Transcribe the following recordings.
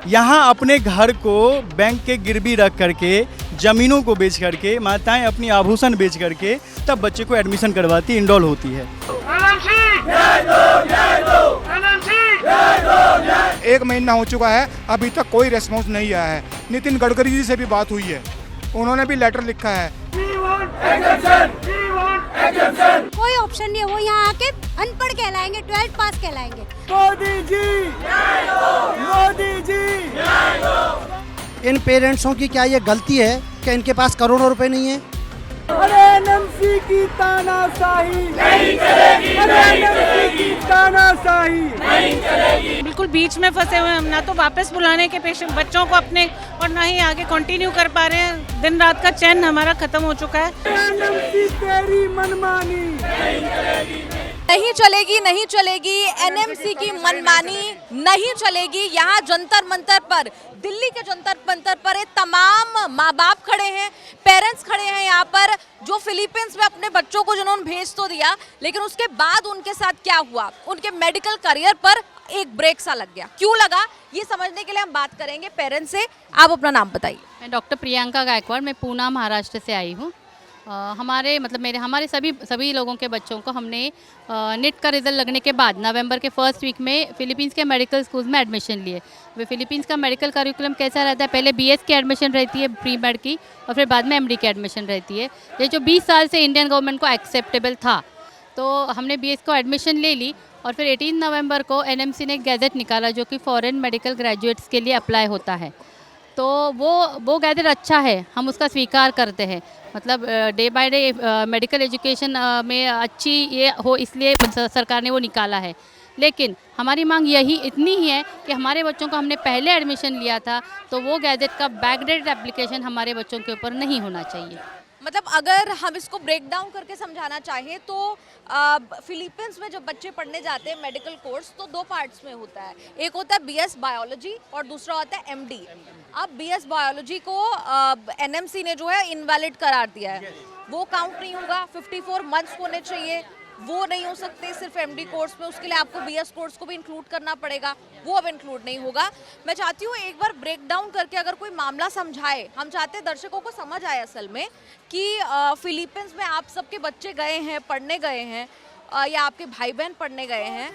यहाँ अपने घर को बैंक के गिरवी रख करके, ज़मीनों को बेच करके, माताएं अपनी आभूषण बेच करके तब बच्चे को एडमिशन करवाती, इनरोल होती है। एक महीना हो चुका है, अभी तक कोई रेस्पॉन्स नहीं आया है। नितिन गडकरी जी से भी बात हुई है, उन्होंने भी लेटर लिखा है। कोई ऑप्शन नहीं है, वो यहाँ आके अनपढ़ कहलाएंगे, 12th पास कहलाएंगे। मोदी जी, मोदी जी। इन पेरेंट्सों की क्या ये गलती है कि इनके पास करोड़ों रुपए नहीं है? अरे एनएमसी की तानाशाही नहीं चलेगी, एनएमसी की तानाशाही नहीं चलेगी। बिल्कुल बीच में फंसे हुए हम, ना तो वापस बुलाने के पेशेंट बच्चों को अपने और ना ही आगे कंटिन्यू कर पा रहे हैं। दिन रात का चैन हमारा खत्म हो चुका है। एनएमसी तेरी मनमानी नहीं चलेगी, नहीं चलेगी, एनएमसी की मनमानी नहीं चलेगी। यहाँ जंतर मंतर पर, दिल्ली के जंतर मंतर पर तमाम माँ बाप खड़े हैं, पेरेंट्स खड़े हैं यहाँ पर, जो फिलीपींस में अपने बच्चों को जिन्होंने भेज तो दिया, लेकिन उसके बाद उनके साथ क्या हुआ, उनके मेडिकल करियर पर एक ब्रेक सा लग गया। क्यों लगा, ये समझने के लिए हम बात करेंगे पेरेंट्स से। आप अपना नाम बताइए। मैं डॉक्टर प्रियंका गायकवाड़, मैं पूना महाराष्ट्र से आई हूँ। हमारे सभी लोगों के बच्चों को हमने नेट का रिजल्ट लगने के बाद नवंबर के फर्स्ट वीक में फिलीपींस के मेडिकल स्कूल्स में एडमिशन लिए। वे फिलीपींस का मेडिकल करिकुलम कैसा रहता है, पहले बीएस की एडमिशन रहती है प्री मेड की, और फिर बाद में एमडी की एडमिशन रहती है। ये जो 20 साल से इंडियन गवर्नमेंट को एक्सेप्टेबल था, तो हमने बीएस को एडमिशन ले ली। और फिर 18 नवंबर को एनएमसी ने गैजेट निकाला जो कि फॉरेन मेडिकल ग्रेजुएट्स के लिए अप्लाई होता है। तो वो गैजेट अच्छा है, हम उसका स्वीकार करते हैं। मतलब day by day medical education में अच्छी ये हो, इसलिए सरकार ने वो निकाला है। लेकिन हमारी मांग इतनी ही है कि हमारे बच्चों को हमने पहले एडमिशन लिया था, तो वो गैजेट का बैकडेटेड एप्लीकेशन हमारे बच्चों के ऊपर नहीं होना चाहिए। मतलब अगर हम इसको ब्रेक डाउन करके समझाना चाहें तो फिलीपींस में जब बच्चे पढ़ने जाते हैं मेडिकल कोर्स, तो दो पार्ट्स में होता है। एक होता है बीएस बायोलॉजी और दूसरा होता है एमडी। अब बीएस बायोलॉजी को एनएमसी ने जो है इनवैलिड करार दिया है, वो काउंट नहीं होगा। 54 मंथ्स होने चाहिए, वो नहीं हो सकते सिर्फ एमडी कोर्स में, उसके लिए आपको बीएस कोर्स को भी इंक्लूड करना पड़ेगा, वो अब इंक्लूड नहीं होगा। मैं चाहती हूँ एक बार ब्रेक डाउन करके अगर कोई मामला समझाए। हम चाहते हैं दर्शकों को समझ आए असल में कि फिलीपींस में आप सबके बच्चे गए हैं, पढ़ने गए हैं, या आपके भाई बहन पढ़ने गए हैं,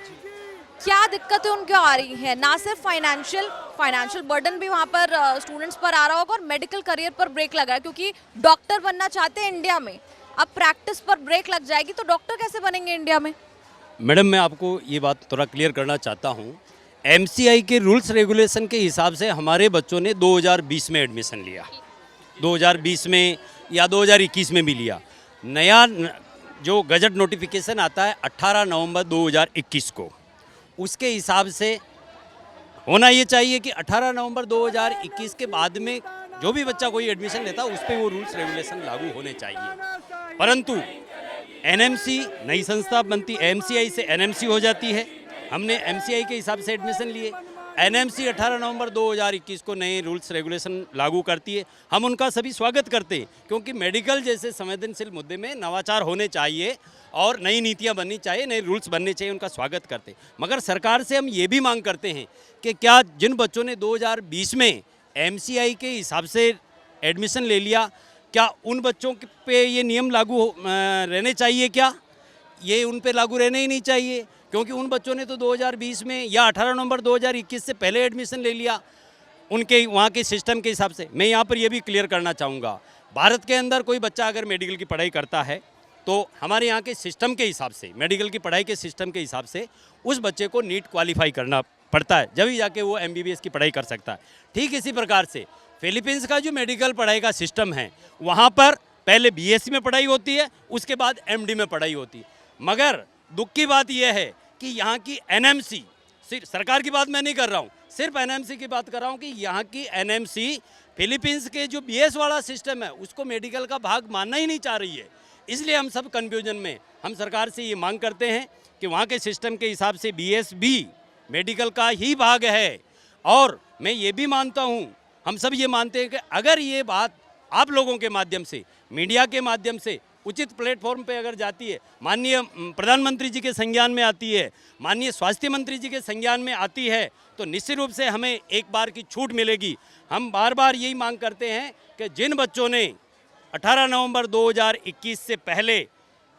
क्या दिक्कतें उनको आ रही हैं। ना सिर्फ फाइनेंशियल बर्डन भी वहाँ पर स्टूडेंट्स पर आ रहा होगा, और मेडिकल करियर पर ब्रेक लगा है, क्योंकि डॉक्टर बनना चाहते हैं इंडिया में, अब प्रैक्टिस पर ब्रेक लग जाएगी तो डॉक्टर कैसे बनेंगे इंडिया में। मैडम, मैं आपको ये बात थोड़ा क्लियर करना चाहता हूँ। एमसीआई के रूल्स रेगुलेशन के हिसाब से हमारे बच्चों ने 2020 में एडमिशन लिया, 2020 में या 2021 में भी लिया। नया जो गजट नोटिफिकेशन आता है 18 नवंबर 2021 को, उसके हिसाब से होना ये चाहिए कि 18 नवंबर 2021 के बाद में जो भी बच्चा कोई एडमिशन लेता है उस पर वो रूल्स रेगुलेशन लागू होने चाहिए। परंतु एनएमसी नई संस्था बनती, एमसीआई से एनएमसी हो जाती है। हमने एमसीआई के हिसाब से एडमिशन लिए, एनएमसी 18 नवंबर 2021 को नए रूल्स रेगुलेशन लागू करती है। हम उनका सभी स्वागत करते हैं, क्योंकि मेडिकल जैसे संवेदनशील मुद्दे में नवाचार होने चाहिए और नई नीतियां बननी चाहिए, नए रूल्स बनने चाहिए, उनका स्वागत करते हैं। मगर सरकार से हम ये भी मांग करते हैं कि क्या जिन बच्चों ने 2020 में एमसीआई के हिसाब से एडमिशन ले लिया, क्या उन बच्चों पे ये नियम लागू रहने चाहिए? क्या ये उन पे लागू रहने ही नहीं चाहिए? क्योंकि उन बच्चों ने तो 2020 में या 18 नवंबर 2021 से पहले एडमिशन ले लिया उनके वहाँ के सिस्टम के हिसाब से। मैं यहाँ पर ये भी क्लियर करना चाहूँगा, भारत के अंदर कोई बच्चा अगर मेडिकल की पढ़ाई करता है तो हमारे यहाँ के सिस्टम के हिसाब से, मेडिकल की पढ़ाई के सिस्टम के हिसाब से उस बच्चे को नीट क्वालिफाई करना पड़ता है, जब ही जाके वो एमबीबीएस की पढ़ाई कर सकता है। ठीक इसी प्रकार से फिलीपींस का जो मेडिकल पढ़ाई का सिस्टम है, वहाँ पर पहले बीएससी में पढ़ाई होती है, उसके बाद एमडी में पढ़ाई होती है। मगर दुख की बात यह है कि यहाँ की एनएमसी, सिर्फ सरकार की बात मैं नहीं कर रहा हूँ, सिर्फ एनएमसी की बात कर रहा हूँ कि यहाँ की एनएमसी फिलीपींस के जो बीएस वाला सिस्टम है उसको मेडिकल का भाग मानना ही नहीं चाह रही है। इसलिए हम सब कन्फ्यूजन में, हम सरकार से ये मांग करते हैं कि वहाँ के सिस्टम के हिसाब से बीएस भी मेडिकल का ही भाग है। और मैं ये भी मानता हूँ, हम सब ये मानते हैं कि अगर ये बात आप लोगों के माध्यम से, मीडिया के माध्यम से उचित प्लेटफॉर्म पे अगर जाती है, माननीय प्रधानमंत्री जी के संज्ञान में आती है, माननीय स्वास्थ्य मंत्री जी के संज्ञान में आती है, तो निश्चित रूप से हमें एक बार की छूट मिलेगी। हम बार बार यही मांग करते हैं कि जिन बच्चों ने 18 नवंबर 2021 से पहले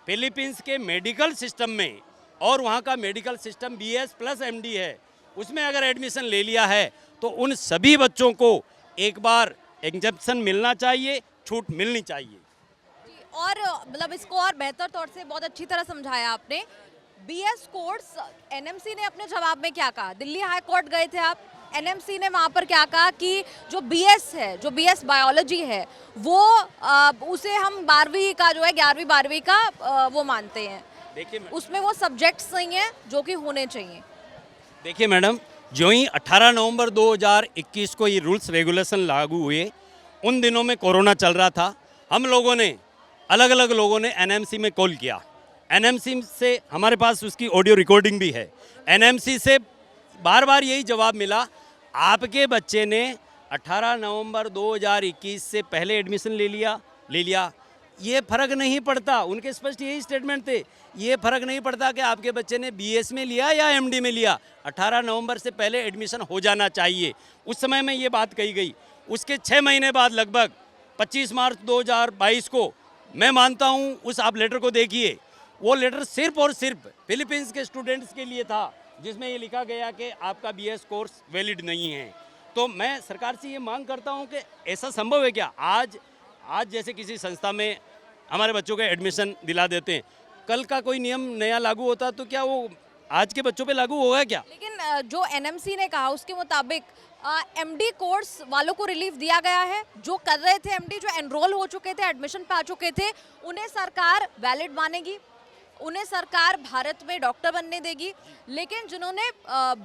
फिलीपींस के मेडिकल सिस्टम में, और वहाँ का medical system BS plus MD है, उसमें अगर एडमिशन ले लिया है तो उन सभी बच्चों को एक बार एग्जम्पशन मिलना चाहिए, छूट मिलनी चाहिए। और मतलब इसको और बेहतर तौर से बहुत अच्छी तरह समझाया आपने। BS कोर्स NMC ने अपने जवाब में क्या कहा? दिल्ली हाई कोर्ट गए थे आप, NMC ने वहाँ पर क्या कहा कि जो BS है, जो BS बायोलॉजी है, वो उसे हम 12वीं का जो है 11वीं 12वीं का वो मानते हैं। देखिए, उसमें वो सब्जेक्ट्स नहीं है जो कि होने चाहिए। देखिए मैडम, जो ही 18 नवंबर 2021 को ये रूल्स रेगुलेशन लागू हुए, उन दिनों में कोरोना चल रहा था। हम लोगों ने अलग अलग लोगों ने NMC में कॉल किया। NMC से हमारे पास उसकी ऑडियो रिकॉर्डिंग भी है। NMC से बार बार यही जवाब मिला, आपके बच्चे ने 18 नवंबर 2021 से पहले एडमिशन ले लिया, ये फ़र्क नहीं पड़ता। उनके स्पष्ट यही स्टेटमेंट थे, ये फ़र्क नहीं पड़ता कि आपके बच्चे ने BS में लिया या MD में लिया, 18 नवंबर से पहले एडमिशन हो जाना चाहिए। उस समय में ये बात कही गई। उसके 6 महीने बाद लगभग 25 मार्च 2022 को, मैं मानता हूँ उस आप लेटर को देखिए, वो लेटर सिर्फ और सिर्फ फिलीपींस के स्टूडेंट्स के लिए था, जिसमें ये लिखा गया कि आपका BS कोर्स वैलिड नहीं है। तो मैं सरकार से ये मांग करता हूँ कि ऐसा संभव है क्या? आज जैसे किसी संस्था में हमारे बच्चों को एडमिशन दिला देते हैं, कल का कोई नियम नया लागू होता तो क्या वो आज के बच्चों पे लागू होगा क्या? लेकिन जो NMC ने कहा उसके मुताबिक MD कोर्स वालों को रिलीफ दिया गया है। जो कर रहे थे MD, जो एनरोल हो चुके थे, एडमिशन पा चुके थे, उन्हें सरकार वैलिड मानेगी, उन्हें सरकार भारत में डॉक्टर बनने देगी। लेकिन जिन्होंने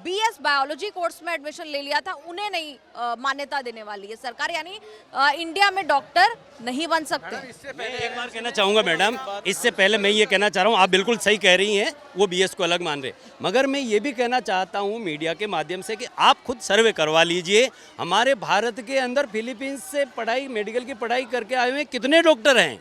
BS बायोलॉजी कोर्स में एडमिशन ले लिया था, उन्हें नहीं मान्यता देने वाली है सरकार, यानी इंडिया में डॉक्टर नहीं बन सकते। मैं एक बार कहना चाहूँगा मैडम, इससे पहले मैं ये कहना चाह रहा हूँ, आप बिल्कुल सही कह रही हैं, वो BS को अलग मान रहे, मगर मैं ये भी कहना चाहता हूँ मीडिया के माध्यम से कि आप खुद सर्वे करवा लीजिए। हमारे भारत के अंदर फिलीपींस से मेडिकल की पढ़ाई करके आए हुए कितने डॉक्टर हैं,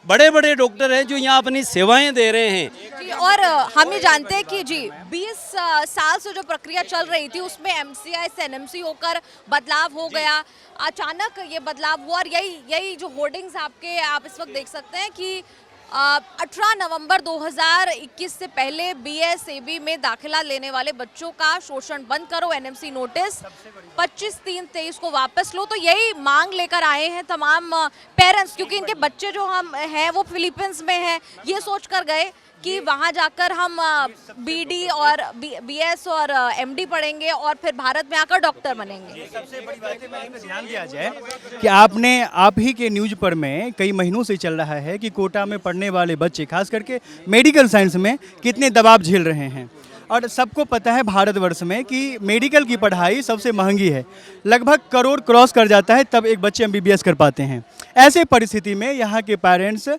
बड़े बड़े डॉक्टर हैं जो यहाँ अपनी सेवाएं दे रहे हैं जी। और हम ये जानते हैं कि जी 20 साल से जो प्रक्रिया चल रही थी उसमें MCI से NMC होकर बदलाव हो गया, अचानक ये बदलाव हुआ। और यही जो होर्डिंग्स आप इस वक्त देख सकते हैं कि 18 नवंबर 2021 से पहले BS AB में दाखिला लेने वाले बच्चों का शोषण बंद करो, NMC नोटिस 25/3/23 को वापस लो। तो यही मांग लेकर आए हैं तमाम पेरेंट्स, क्योंकि इनके बच्चे जो हम हैं वो फिलीपींस में हैं। ये सोच कर गए कि वहाँ जाकर हम BD और BS और MD पढ़ेंगे और फिर भारत में आकर डॉक्टर बनेंगे। सबसे बड़ी बात है, मैं ध्यान दिया जाए कि आप ही के न्यूज़ पर में कई महीनों से चल रहा है कि कोटा में पढ़ने वाले बच्चे, खास करके मेडिकल साइंस में, कितने दबाव झेल रहे हैं। और सबको पता है भारतवर्ष में कि मेडिकल की पढ़ाई सबसे महंगी है, लगभग करोड़ क्रॉस कर जाता है, तब एक बच्चे MBBS कर पाते हैं। ऐसे परिस्थिति में यहाँ के पेरेंट्स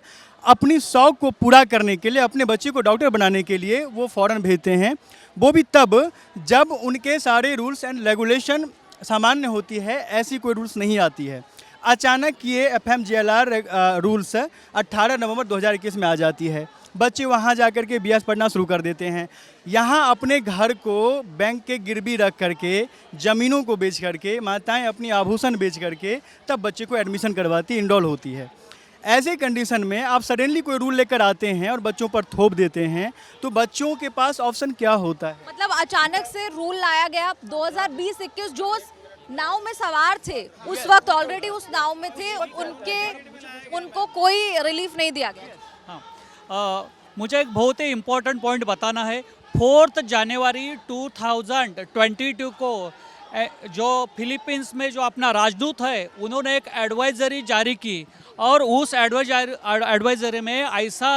अपनी शौक को पूरा करने के लिए, अपने बच्चे को डॉक्टर बनाने के लिए वो फ़ॉरेन भेजते हैं, वो भी तब जब उनके सारे रूल्स एंड रेगुलेशन सामान्य होती है, ऐसी कोई रूल्स नहीं आती है। अचानक ये FMGLR रूल्स 18 नवंबर 2021 में आ जाती है। बच्चे वहाँ जाकर के BS पढ़ना शुरू कर देते हैं। यहाँ अपने घर को बैंक के गिरवी रख करके, ज़मीनों को बेच करके, माताएं अपनी आभूषण बेच करके तब बच्चे को एडमिशन करवाती, इनरोल होती है। ऐसे कंडीशन में आप सडनली कोई रूल लेकर आते हैं और बच्चों पर थोप देते हैं, तो बच्चों के पास ऑप्शन क्या होता है? मतलब अचानक से रूल लाया गया 2020-21, जो नाव में सवार थे उस वक्त ऑलरेडी उस नाव में थे, उनको कोई रिलीफ नहीं दिया गया। हाँ, मुझे एक बहुत ही इम्पोर्टेंट पॉइंट बताना है। 4 जनवरी 2022 को जो फिलीपींस में जो अपना राजदूत है, उन्होंने एक एडवाइजरी जारी की और उस एडवाइजरी में ऐसा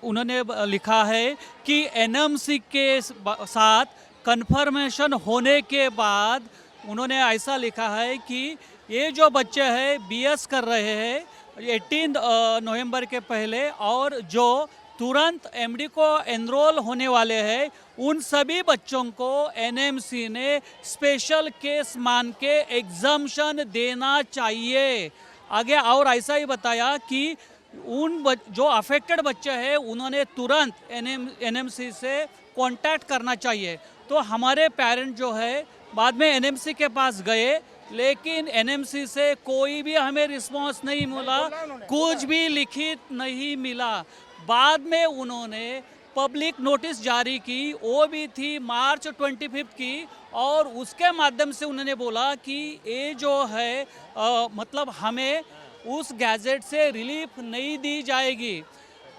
उन्होंने लिखा है कि NMC के साथ कन्फर्मेशन होने के बाद उन्होंने ऐसा लिखा है कि ये जो बच्चे हैं BS कर रहे हैं 18 नवंबर के पहले, और जो तुरंत MD को एनरोल होने वाले हैं, उन सभी बच्चों को NMC ने स्पेशल केस मान के एग्जम्पशन देना चाहिए। आगे और ऐसा ही बताया कि जो अफेक्टेड बच्चे हैं उन्होंने तुरंत एनएमसी से कांटेक्ट करना चाहिए। तो हमारे पेरेंट जो है बाद में एनएमसी के पास गए, लेकिन एनएमसी से कोई भी हमें रिस्पांस नहीं मिला, कुछ भी लिखित नहीं मिला। बाद में उन्होंने पब्लिक नोटिस जारी की, वो भी थी मार्च 25 की, और उसके माध्यम से उन्होंने बोला कि ये जो है मतलब हमें उस गैजेट से रिलीफ नहीं दी जाएगी।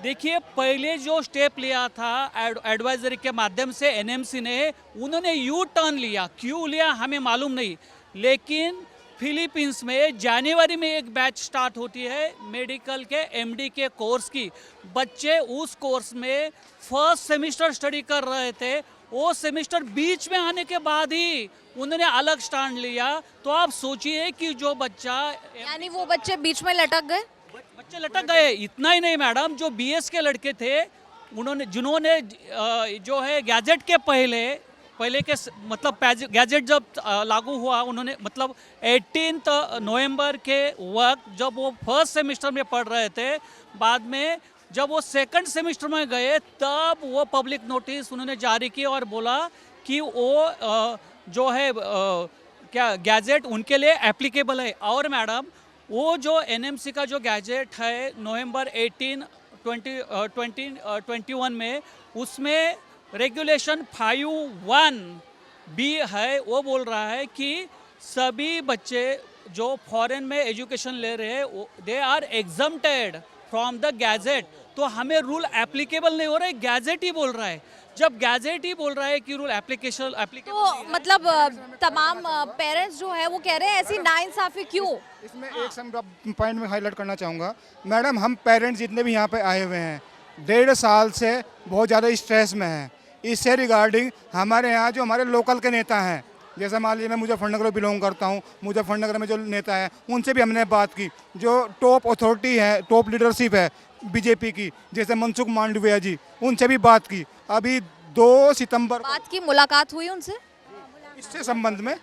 देखिए, पहले जो स्टेप लिया था एडवाइजरी के माध्यम से एनएमसी ने, उन्होंने यू टर्न लिया, क्यों लिया हमें मालूम नहीं, लेकिन फिलीपींस में जनवरी में एक बैच स्टार्ट होती है मेडिकल के एमडी के कोर्स की। बच्चे उस कोर्स में फर्स्ट सेमेस्टर स्टडी कर रहे थे, वो सेमेस्टर बीच में आने के बाद ही उन्होंने अलग स्टैंड लिया। तो आप सोचिए कि जो बच्चा, यानी वो बच्चे बीच में लटक गए। बच्चे लटक गए। इतना ही नहीं मैडम, जो बीएस के लड़के थे जिन्होंने जो है गैजेट के पहले के मतलब गैजेट जब लागू हुआ, उन्होंने मतलब 18 नवंबर के वक्त जब वो फर्स्ट सेमेस्टर में पढ़ रहे थे, बाद में जब वो सेकंड सेमेस्टर में गए तब वो पब्लिक नोटिस उन्होंने जारी की और बोला कि वो जो है क्या गैजेट उनके लिए एप्लीकेबल है। और मैडम, वो जो एनएमसी का जो गैजेट है नवंबर 18, 2021 में, उसमें रेगुलेशन 5(1)(b) है, वो बोल रहा है कि सभी बच्चे जो फॉरेन में एजुकेशन ले रहे हैं they are exempted from the gazette. तो हमें रूल एप्लीकेबल नहीं हो रहा है, गैजेट ही बोल रहा है। जब गैजेट ही बोल रहा है कि रूल एप्लीकेबल तो मतलब तमाम पेरेंट्स जो है वो कह रहे हैं ऐसी नाइंसाफी क्यों? इसमें एक पॉइंट में हाईलाइट करना चाहूँगा मैडम, हम पेरेंट्स जितने भी यहाँ पे आए हुए हैं 1.5 साल से बहुत ज़्यादा स्ट्रेस में हैं। इससे रिगार्डिंग हमारे यहाँ जो हमारे लोकल के नेता हैं, जैसे मान लीजिए मैं मुजफ्फरनगर बिलोंग करता हूँ, मुजफ्फरनगर में जो नेता है उनसे भी हमने बात की। जो टॉप अथॉरिटी है, टॉप लीडरशिप है बीजेपी की, जैसे मनसुख मांडविया जी, उनसे भी बात की। अभी 2 सितंबर बात की, मुलाकात हुई उनसे इससे संबंध में,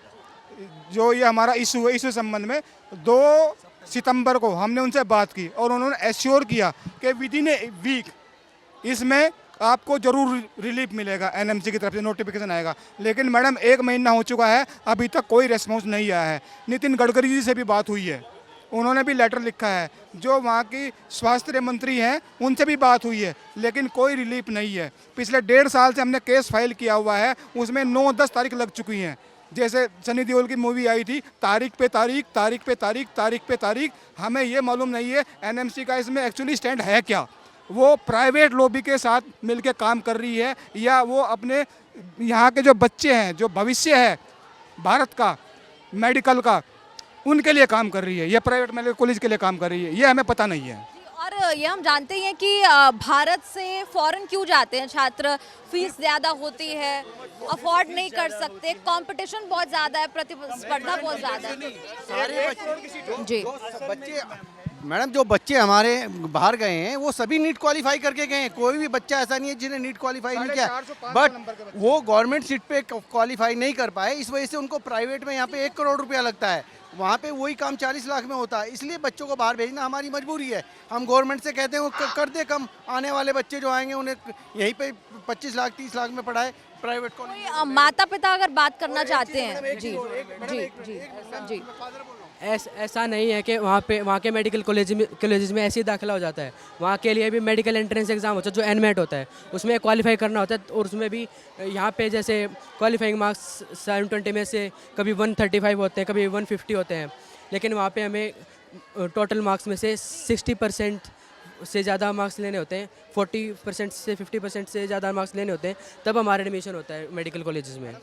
जो ये हमारा इशू है, इस संबंध में 2 सितंबर को हमने उनसे बात की और उन्होंने एश्योर किया कि विदिन ए वीक इसमें आपको जरूर रिलीफ मिलेगा, एनएमसी की तरफ से नोटिफिकेशन आएगा। लेकिन मैडम 1 महीना हो चुका है, अभी तक कोई रेस्पॉन्स नहीं आया है। नितिन गडकरी जी से भी बात हुई है, उन्होंने भी लेटर लिखा है। जो वहाँ की स्वास्थ्य मंत्री हैं उनसे भी बात हुई है, लेकिन कोई रिलीफ नहीं है। पिछले 1.5 साल से हमने केस फाइल किया हुआ है, उसमें 9-10 तारीख लग चुकी हैं। जैसे सनी देओल की मूवी आई थी, तारीख पे तारीख, तारीख पे तारीख, तारीख पे तारीख। हमें ये मालूम नहीं है एनएमसी का इसमें एक्चुअली स्टैंड है क्या। वो प्राइवेट लॉबी के साथ मिलकर काम कर रही है, या वो अपने यहाँ के जो बच्चे हैं, जो भविष्य है भारत का मेडिकल का, उनके लिए काम कर रही है, या प्राइवेट मेडिकल कॉलेज के लिए काम कर रही है, ये हमें पता नहीं है। और ये हम जानते हैं कि भारत से फॉरेन क्यों जाते हैं छात्र? फीस ज़्यादा होती है, अफोर्ड नहीं कर सकते, कंपटीशन बहुत ज़्यादा है, प्रतिस्पर्धा बहुत ज़्यादा है। जी बच्चे मैडम, जो बच्चे हमारे बाहर गए हैं वो सभी नीट क्वालिफाई करके गए हैं। कोई भी बच्चा ऐसा नहीं है जिन्हें नीट क्वालिफाई नहीं किया, बट वो गवर्नमेंट सीट पे क्वालिफाई नहीं कर पाए। इस वजह से उनको प्राइवेट में यहाँ पे 1 करोड़ रुपया लगता है, वहाँ पे वही काम 40 लाख में होता है। इसलिए बच्चों को बाहर भेजना हमारी मजबूरी है। हम गवर्नमेंट से कहते हैं वो कर दे कम, आने वाले बच्चे जो आएंगे उन्हें यहीं पे 25 लाख 30 लाख में पढ़ाए प्राइवेट कॉलेज। माता पिता अगर बात करना चाहते हैं, जी जी जी जी, ऐसा नहीं है कि वहाँ के मेडिकल कॉलेजेस में ऐसे ही दाखिला हो जाता है। वहाँ के लिए भी मेडिकल एंट्रेंस एग्ज़ाम होता है जो एनमेट होता है, उसमें क्वालिफाई करना होता है। और उसमें भी यहाँ पे जैसे क्वालिफाइंग मार्क्स 720 में से कभी 135 होते हैं, कभी 150 होते हैं, लेकिन वहाँ पे हमें टोटल मार्क्स में से 60% से ज़्यादा मार्क्स लेने होते हैं, 40% से 50% से ज़्यादा मार्क्स लेने होते हैं, तब हमारा एडमिशन होता है मेडिकल कॉलेजेस में।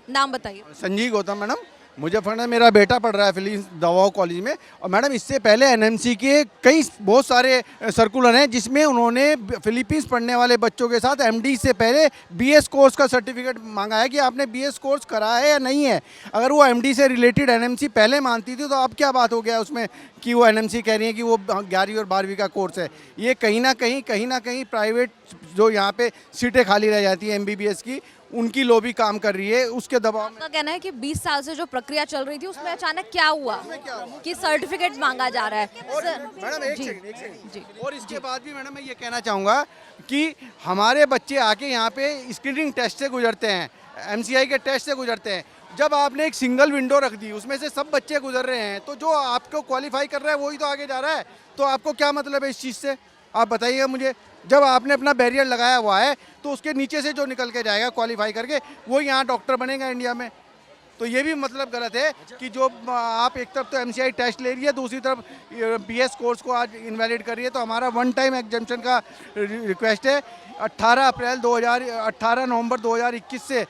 नाम बताइए। संजीव गौतम मैडम, मुजफ्फरनगर मेरा बेटा पढ़ रहा है फिलिप्स दवाओं कॉलेज में। और मैडम इससे पहले एनएमसी के बहुत सारे सर्कुलर हैं जिसमें उन्होंने फिलीपींस पढ़ने वाले बच्चों के साथ एमडी से पहले बीएस कोर्स का सर्टिफिकेट मांगा है कि आपने बीएस कोर्स करा है या नहीं है। अगर वो एमडी से रिलेटेड एनएमसी पहले मानती थी तो अब क्या बात हो गया उसमें कि वो एनएमसी कह रही है कि वो 11वीं और 12वीं का कोर्स है। ये कहीं ना कहीं प्राइवेट जो यहाँ पे सीटें खाली रह जाती हैं एमबीबीएस की, उनकी लॉबी काम कर रही है, उसके दबाव में। आपका कहना है कि 20 साल से जो प्रक्रिया चल रही थी उसमें अचानक क्या हुआ कि सर्टिफिकेट मांगा जा रहा है? और मैडम एक सेकंड और इसके बाद भी मैडम मैं ये कहना चाहूँगा कि हमारे बच्चे आके यहाँ पे स्क्रीनिंग टेस्ट से गुजरते हैं, MCI के टेस्ट से गुजरते हैं। जब आपने एक सिंगल विंडो रख दी, उसमें से सब बच्चे गुजर रहे हैं, तो जो आपको क्वालिफाई कर रहा है वही तो आगे जा रहा है। तो आपको क्या मतलब है इस चीज़ से, आप बताइएगा मुझे। जब आपने अपना बैरियर लगाया हुआ है तो उसके नीचे से जो निकल के जाएगा क्वालिफाई करके वो यहाँ डॉक्टर बनेगा इंडिया में। तो ये भी मतलब गलत है कि जो आप एक तरफ तो MCI टेस्ट ले रही है, दूसरी तरफ BS कोर्स को आज इनवैलिड कर रही है। तो हमारा वन टाइम एग्जाम्पशन का रिक्वेस्ट है, 18 नवंबर 2021 से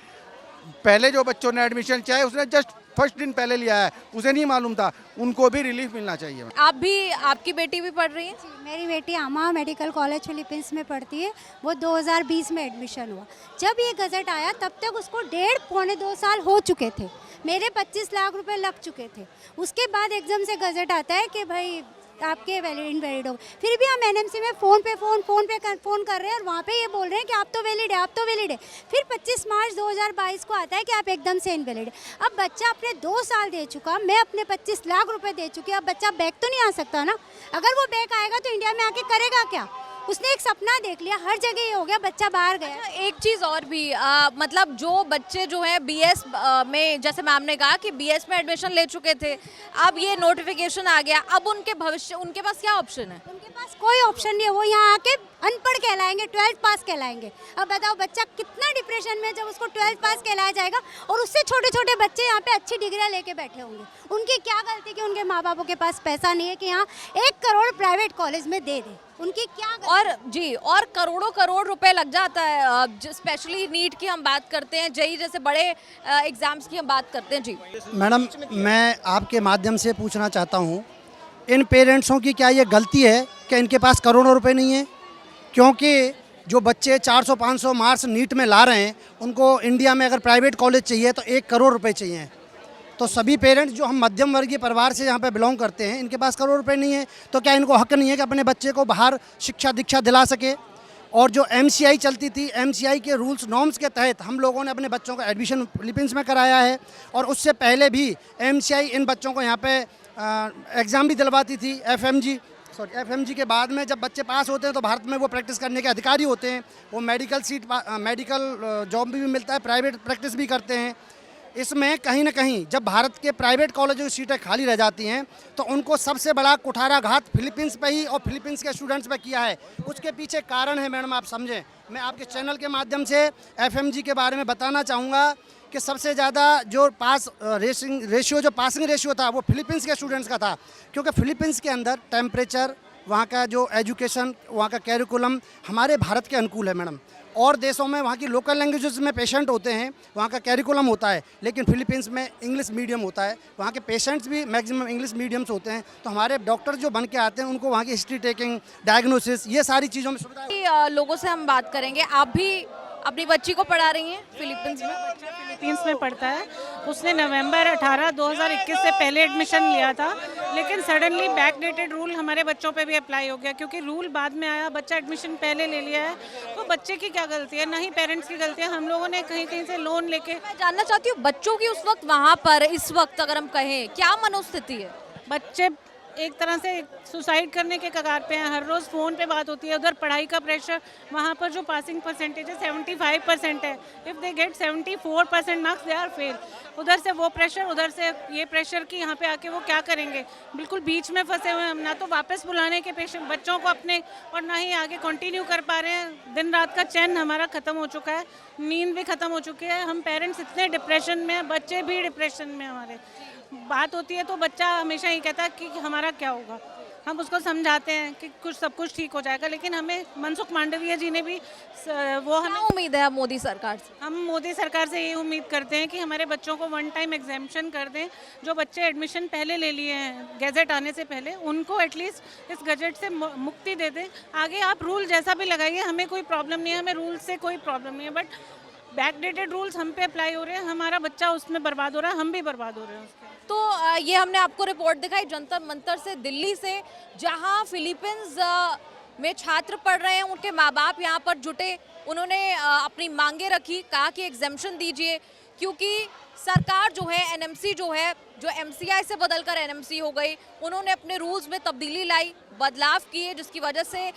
पहले जो बच्चों ने एडमिशन चाहे उसने जस्ट फर्स्ट दिन पहले लिया है, उसे नहीं मालूम था, उनको भी रिलीफ मिलना चाहिए। आप भी, आपकी बेटी भी पढ़ रही है? मेरी बेटी आमा मेडिकल कॉलेज फिलीपींस में पढ़ती है। वो 2020 में एडमिशन हुआ। जब ये गज़ट आया तब तक उसको 1.5-2 साल हो चुके थे। मेरे 25 लाख रुपए लग चुके थे। उसके बाद एकदम से गज़ट आता है कि भाई आपके वैलिड इनवैलिड हो। फिर भी हम NMC में फ़ोन कर रहे हैं और वहाँ पे ये बोल रहे हैं कि आप तो वैलिड है, आप तो वैलिड है। फिर 25 मार्च 2022 को आता है कि आप एकदम से इनवैलिड है। अब बच्चा अपने 2 साल दे चुका, मैं अपने 25 लाख रुपए दे चुकी, अब बच्चा बैक तो नहीं आ सकता ना। अगर वो बैक आएगा तो इंडिया में आके करेगा क्या? उसने एक सपना देख लिया, हर जगह ये हो गया, बच्चा बाहर गया। एक चीज़ और भी, मतलब जो बच्चे जो हैं BS में, जैसे मैम ने कहा कि BS में एडमिशन ले चुके थे, अब ये नोटिफिकेशन आ गया, अब उनके भविष्य, उनके पास क्या ऑप्शन है? उनके पास कोई ऑप्शन नहीं है। वो यहाँ आके अनपढ़ कहलाएंगे, 12th पास कहलाएंगे। अब बताओ बच्चा कितना डिप्रेशन में, जब उसको 12th पास कहलाया जाएगा और उससे छोटे छोटे बच्चे यहाँ पे अच्छी डिग्रियाँ लेके बैठे होंगे। उनकी क्या गलती कि उनके माँ बापों के पास पैसा नहीं है कि यहाँ 1 करोड़ प्राइवेट कॉलेज में दे दे। उनकी क्या गलती? और जी, और करोड़ों रुपए लग जाता है। स्पेशली नीट की हम बात करते हैं, JEE जैसे बड़े एग्जाम्स की हम बात करते हैं। जी मैडम, मैं आपके माध्यम से पूछना चाहता हूँ, इन पेरेंट्सों की क्या ये गलती है कि इनके पास करोड़ों रुपए नहीं है? क्योंकि जो बच्चे 400-500 मार्क्स नीट में ला रहे हैं, उनको इंडिया में अगर प्राइवेट कॉलेज चाहिए तो 1 करोड़ रुपए चाहिए। तो सभी पेरेंट्स जो हम मध्यम वर्गीय परिवार से यहाँ पे बिलोंग करते हैं, इनके पास करोड़ रुपए नहीं है, तो क्या इनको हक नहीं है कि अपने बच्चे को बाहर शिक्षा दीक्षा दिला सके? और जो MCI चलती थी, MCI के रूल्स नॉर्म्स के तहत हम लोगों ने अपने बच्चों का एडमिशन फिलीपींस में कराया है। और उससे पहले भी MCI इन बच्चों को यहाँ पे एग्ज़ाम भी दिलवाती थी। FMG के बाद में जब बच्चे पास होते हैं तो भारत में वो प्रैक्टिस करने के अधिकारी होते हैं। वो मेडिकल जॉब भी मिलता है, प्राइवेट प्रैक्टिस भी करते हैं। इसमें कहीं ना कहीं जब भारत के प्राइवेट कॉलेजों की सीटें खाली रह जाती हैं तो उनको सबसे बड़ा कुठाराघात फिलीपींस पे ही और फिलीपींस के स्टूडेंट्स पे किया है। उसके पीछे कारण है मैडम, आप समझें। मैं आपके चैनल के माध्यम से FMG के बारे में बताना चाहूँगा कि सबसे ज़्यादा जो पासिंग रेशियो था वो फिलीपींस के स्टूडेंट्स का था। क्योंकि फिलीपींस के अंदर टेम्परेचर, वहाँ का जो एजुकेशन, वहाँ का कैरिकुलम हमारे भारत के अनुकूल है मैडम। और देशों में वहाँ की लोकल लैंग्वेजेस में पेशेंट होते हैं, वहाँ का कैरिकुलम होता है, लेकिन फिलीपींस में इंग्लिश मीडियम होता है। वहाँ के पेशेंट्स भी मैक्सिमम इंग्लिश मीडियम्स होते हैं। तो हमारे डॉक्टर जो बन के आते हैं उनको वहाँ की हिस्ट्री टेकिंग, डायग्नोसिस, ये सारी चीज़ों में सुविधा। लोगों से हम बात करेंगे। आप भी अपनी बच्ची को पढ़ा रही हैं फिलीपींस में? बच्चा फिलीपींस में पढ़ता है। उसने नवंबर 18, 2021 से पहले एडमिशन लिया था, लेकिन सडनली बैकडेटेड रूल हमारे बच्चों पे भी अप्लाई हो गया। क्योंकि रूल बाद में आया, बच्चा एडमिशन पहले ले लिया है। तो बच्चे की क्या गलती है? ना ही पेरेंट्स की गलती है। हम लोगों ने कहीं कहीं से लोन लेके। मैं जानना चाहती हूँ, बच्चों की उस वक्त वहाँ पर, इस वक्त अगर हम कहें, क्या मनोस्थिति है? बच्चे एक तरह से सुसाइड करने के कगार पे हैं। हर रोज़ फ़ोन पे बात होती है। उधर पढ़ाई का प्रेशर, वहाँ पर जो पासिंग परसेंटेज है 75% है। If they get 74% marks they are fail. उधर से वो प्रेशर, उधर से ये प्रेशर कि यहाँ पे आके वो क्या करेंगे। बिल्कुल बीच में फंसे हुए हैं। ना तो वापस बुलाने के पेशेंट बच्चों को अपने, और ना ही आगे कंटिन्यू कर पा रहे हैं। दिन रात का चैन हमारा ख़त्म हो चुका है, नींद भी ख़त्म हो चुकी है। हम पेरेंट्स इतने डिप्रेशन में हैं, बच्चे भी डिप्रेशन में। हमारे बात होती है तो बच्चा हमेशा ही कहता है कि हमारा क्या होगा। हम उसको समझाते हैं कि सब कुछ ठीक हो जाएगा, लेकिन हमें मनसुख मांडविया जी ने भी वो, हमें उम्मीद है मोदी सरकार से, हम मोदी सरकार से ये उम्मीद करते हैं कि हमारे बच्चों को वन टाइम एग्जाम्पशन कर दें। जो बच्चे एडमिशन पहले ले लिए हैं गैजेट आने से पहले, उनको एटलीस्ट इस गैजेट से मुक्ति दे दें। आगे आप रूल जैसा भी लगाइए, हमें कोई प्रॉब्लम नहीं है, हमें रूल से कोई प्रॉब्लम नहीं है। बट बैकडेटेड रूल्स हम पे अप्लाई हो रहे हैं, हमारा बच्चा उसमें बर्बाद हो रहा है, हम भी बर्बाद हो रहे हैं उसके। तो ये हमने आपको रिपोर्ट दिखाई जंतर मंतर से, दिल्ली से, जहां फिलीपींस में छात्र पढ़ रहे हैं, उनके माँ बाप यहाँ पर जुटे उन्होंने अपनी मांगे रखी, कहा कि एग्जेम्पशन दीजिए, क्योंकि सरकार जो है एनएमसी जो है, जो एमसीआई से बदलकर एनएमसी हो गई, उन्होंने अपने रूल्स में तब्दीली लाई, बदलाव किए, जिसकी वजह से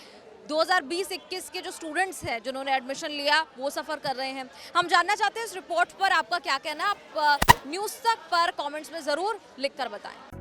2020-21 के जो स्टूडेंट्स हैं जिन्होंने एडमिशन लिया वो सफ़र कर रहे हैं। हम जानना चाहते हैं इस रिपोर्ट पर आपका क्या कहना, आप न्यूज़ तक पर कमेंट्स में ज़रूर लिखकर बताएं।